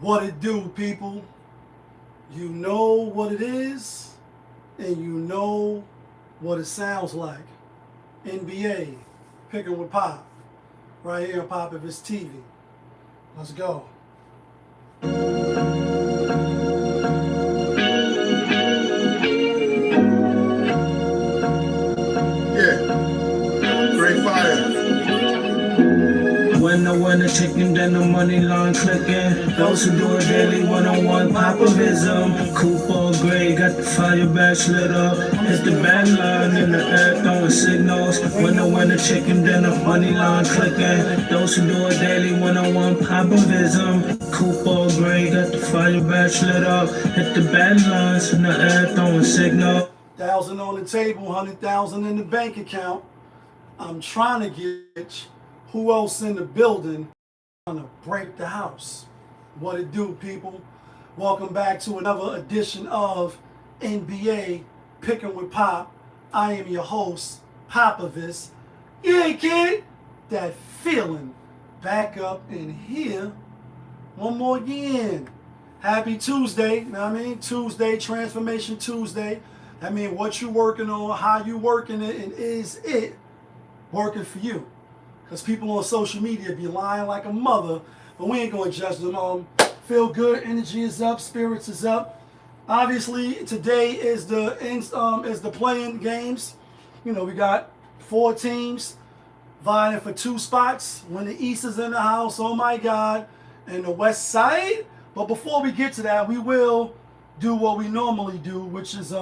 What it do, people? You know what it is, and you know what it sounds like. NBA, picking with Pop, right here on Pop if it's TV. Let's go. Yeah, great fire. When I win the chicken, then the money line clicking. Those who do it daily, one-on-one populism. Coupe gray, got the fire badge lit up. Hit the bad line in the air, throwing signals. When I win the chicken, then the money line clicking. Those who do it daily, one-on-one populism. Coupe gray, got the fire badge lit up. Hit the bad lines in the air, throwing signals. 1,000 on the table, 100,000 in the bank account. I'm trying to get who else in the building trying to break the house. What it do, people? Welcome back to another edition of NBA Picking with Pop. I am your host, Popovis. Yeah, kid, that feeling back up in here one more again. Happy Tuesday, you know what I mean? Tuesday, Transformation Tuesday. I mean, what you working on, how you working it, and is it working for you? Because people on social media be lying like a mother, but we ain't going to judge them. Feel good, energy is up, spirits is up. Obviously, today is the playing games. You know, we got 4 teams vying for 2 spots. When the East is in the house, oh my God, and the West Side. But before we get to that, we will do what we normally do, which is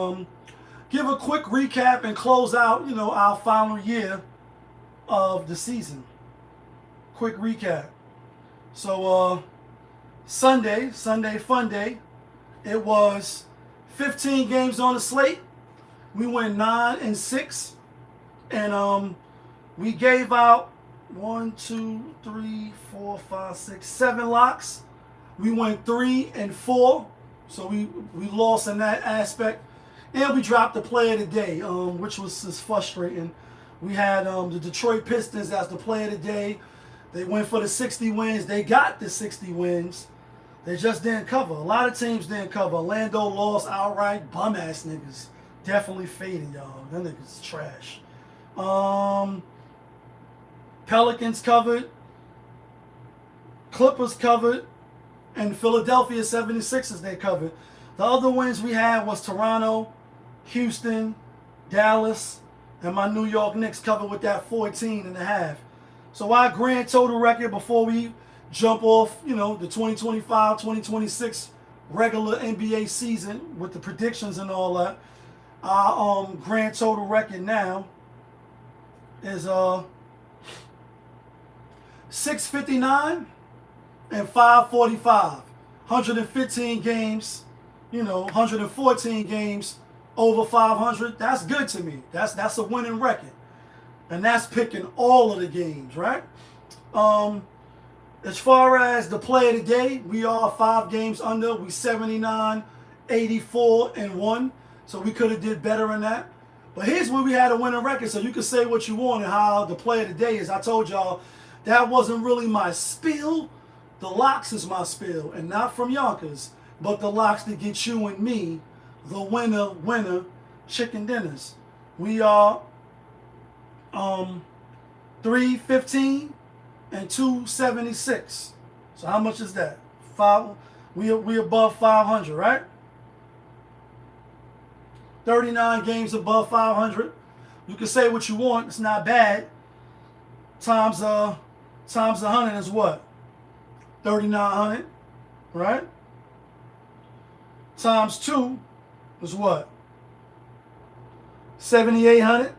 give a quick recap and close out, you know, our final year of the season. Quick recap. So Sunday fun day. It was 15 games on the slate. We went 9-6, and we gave out 1, 2, 3, 4, 5, 6, 7 locks. We went 3-4, so we lost in that aspect, and we dropped the player of the day, which was just frustrating. We had the Detroit Pistons as the player of the day. They went for the 60 wins. They got the 60 wins. They just didn't cover. A lot of teams didn't cover. Orlando lost outright. Bum-ass niggas. Definitely fading, y'all. Them niggas trash. Pelicans covered. Clippers covered. And Philadelphia 76ers they covered. The other wins we had was Toronto, Houston, Dallas, and my New York Knicks covered with that 14.5. So our grand total record before we jump off, you know, the 2025-2026 regular NBA season with the predictions and all that, our grand total record now is 659 and 545. 115 games, you know, 114 games over 500. That's good to me. That's a winning record. And that's picking all of the games, right? As far as the play of the day, we are 5 games under. We 79, 84, and 1. So we could have did better in that. But here's where we had a winning record. So you can say what you want and how the play of the day is. I told y'all that wasn't really my spiel. The locks is my spiel. And not from Yonkers, but the locks that get you and me the winner chicken dinners. We are 315 and 276. So how much is that? We above 500, right? 39 games above 500. You can say what you want. It's not bad. Times 100 is what? 3,900, right? Times 2 is what? 7,800.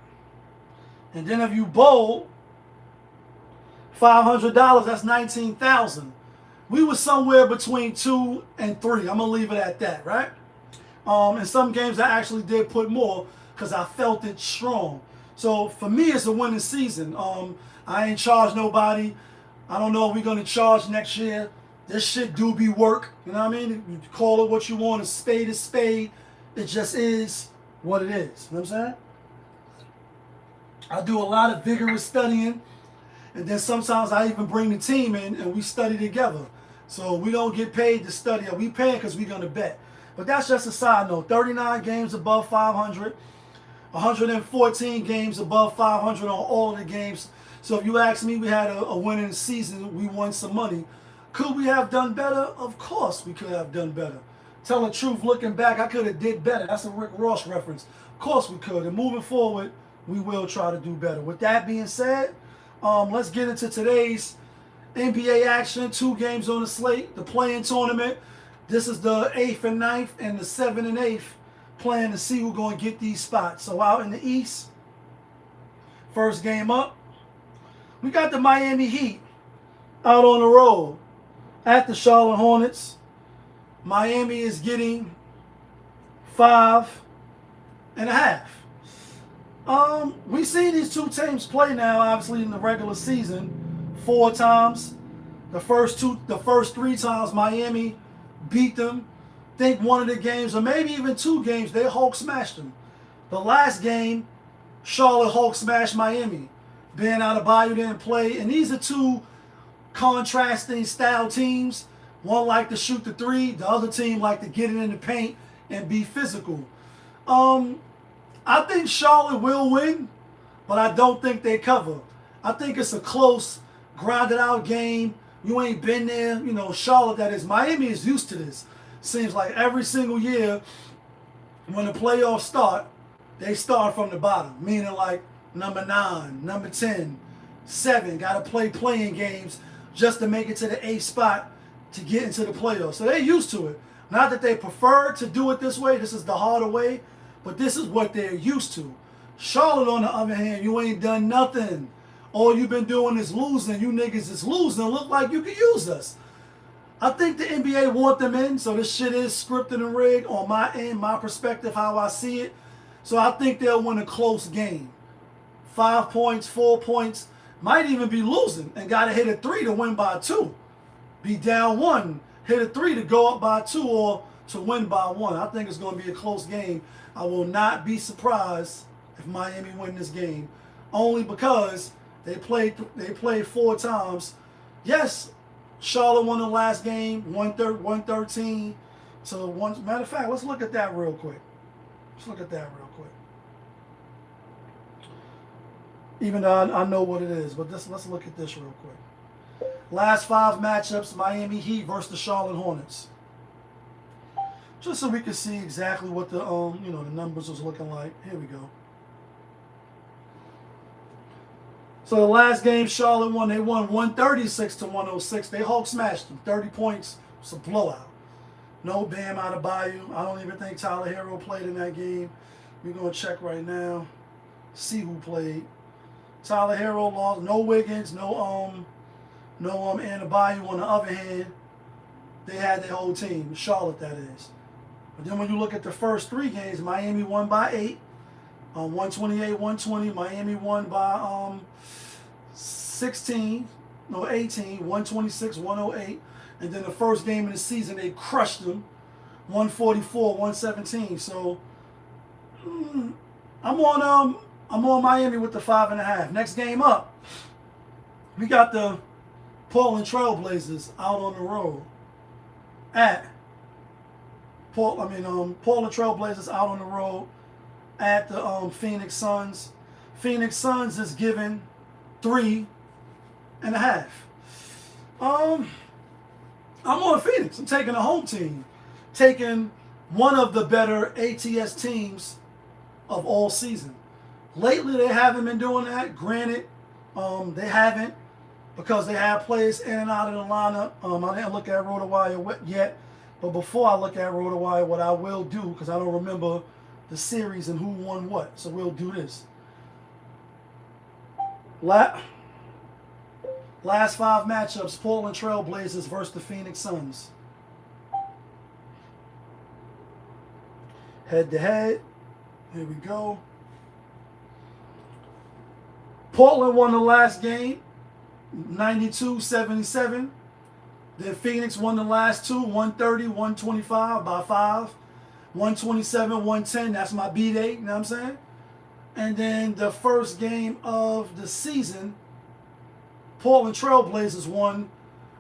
And then if you bowl $500, that's 19,000. We were somewhere between 2 and 3. I'm gonna leave it at that, right? In some games I actually did put more because I felt it strong. So for me, it's a winning season. I ain't charged nobody. I don't know if we're gonna charge next year. This shit do be work. You know what I mean? You call it what you want. A spade is spade. It just is what it is. You know what I'm saying? I do a lot of vigorous studying, and then sometimes I even bring the team in and we study together. So we don't get paid to study. We pay because we're going to bet. But that's just a side note. 39 games above 500. 114 games above 500 on all of the games. So if you ask me, we had a winning season. We won some money. Could we have done better? Of course we could have done better. Tell the truth, looking back, I could have did better. That's a Rick Ross reference. Of course we could. And moving forward, we will try to do better. With that being said, let's get into today's NBA action. 2 games on the slate. The play-in tournament. This is the 8th and 9th and the 7th and 8th, playing to see who's going to get these spots. So out in the East, first game up, we got the Miami Heat out on the road at the Charlotte Hornets. Miami is getting 5.5. We've seen these two teams play now, obviously in the regular season, 4 times. The first 3 times Miami beat them. Think one of the games, or maybe even 2 games, they Hulk smashed them. The last game, Charlotte Hulk smashed Miami. Ben Adebayo didn't play, and these are 2 contrasting style teams. One like to shoot the 3, the other team like to get it in the paint and be physical. I think Charlotte will win, but I don't think they cover. I think it's a close, grounded out game. You ain't been there. You know, Charlotte, that is. Miami is used to this. Seems like every single year when the playoffs start, they start from the bottom. Meaning like number 9, number 10, 7. Got to play playing games just to make it to the 8th spot to get into the playoffs. So they're used to it. Not that they prefer to do it this way. This is the harder way. But this is what they're used to. Charlotte, on the other hand, you ain't done nothing. All you've been doing is losing. You niggas is losing. Look like you can use us. I think the NBA want them in, so this shit is scripted and rigged on my end, my perspective, how I see it. So I think they'll win a close game. 5 points, 4 points. Might even be losing and got to hit a 3 to win by 2. Be down 1, hit a 3 to go up by 2 or to win by 1. I think it's going to be a close game. I will not be surprised if Miami win this game, only because they played 4 times. Yes, Charlotte won the last game, 113. So matter of fact, let's look at that real quick. Even though I know what it is, but let's look at this real quick. Last 5 matchups: Miami Heat versus the Charlotte Hornets. Just so we can see exactly what the the numbers was looking like. Here we go. So the last game Charlotte won, they won 136 to 106. They Hulk smashed them. 30 points. It's a blowout. No Bam Adebayo. I don't even think Tyler Hero played in that game. We're gonna check right now. See who played. Tyler Hero lost. No Wiggins. No Adebayo. On the other hand, they had their whole team. Charlotte, that is. But then when you look at the first 3 games, Miami won by 8. 128-120. Miami won by 18, 126-108. And then the first game of the season, they crushed them, 144-117. So I'm on Miami with the 5.5. Next game up, we got the Portland Trailblazers out on the road at Portland Trailblazers out on the road at the Phoenix Suns. Phoenix Suns is given 3.5. I'm on Phoenix. I'm taking a home team. Taking one of the better ATS teams of all season. Lately, they haven't been doing that. Granted, they haven't because they have players in and out of the lineup. I didn't look at RotoWire yet. But before I look at RotoWire, what I will do, because I don't remember the series and who won what, so we'll do this. Last 5 matchups: Portland Trailblazers versus the Phoenix Suns. Head to head. Here we go. Portland won the last game, 92-77. Then Phoenix won the last 2, 130-125 by 5. 127-110, that's my B-Day, you know what I'm saying? And then the first game of the season, Portland Trailblazers won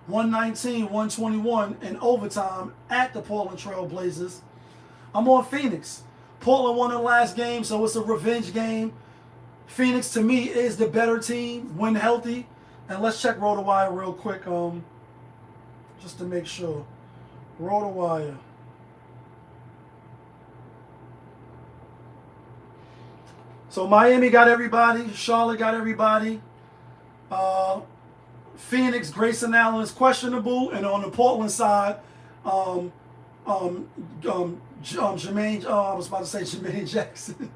119, 121 in overtime at the Portland Trail Blazers. I'm on Phoenix. Portland won the last game, so it's a revenge game. Phoenix, to me, is the better team when healthy. And let's check RotoWire real quick, just to make sure. RotoWire. So Miami got everybody. Charlotte got everybody. Phoenix, Grayson Allen is questionable, and on the Portland side, Jermaine, I was about to say Jermaine Jackson.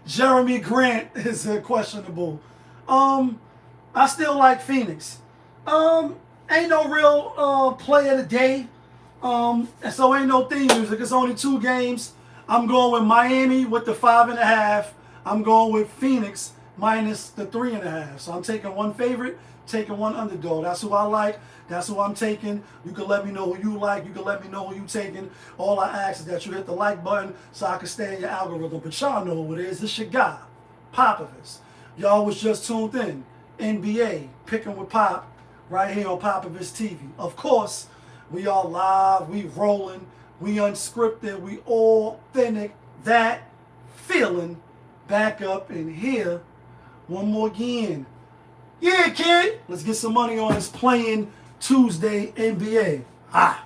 Jeremy Grant is questionable. I still like Phoenix. Ain't no real play of the day. And so ain't no theme music. It's only 2 games. I'm going with Miami with the 5.5. I'm going with Phoenix minus the 3.5. So I'm taking one favorite, taking one underdog. That's who I like. That's who I'm taking. You can let me know who you like. You can let me know who you taking. All I ask is that you hit the like button so I can stay in your algorithm. But y'all know who it is. It's your guy, Popovich. Y'all was just tuned in. NBA, Picking with Pop, right here on Popovich TV. Of course, we all live, we rolling, we unscripted, we authentic. That feeling back up in here. One more again. Yeah, kid. Let's get some money on this playing Tuesday NBA. Ah.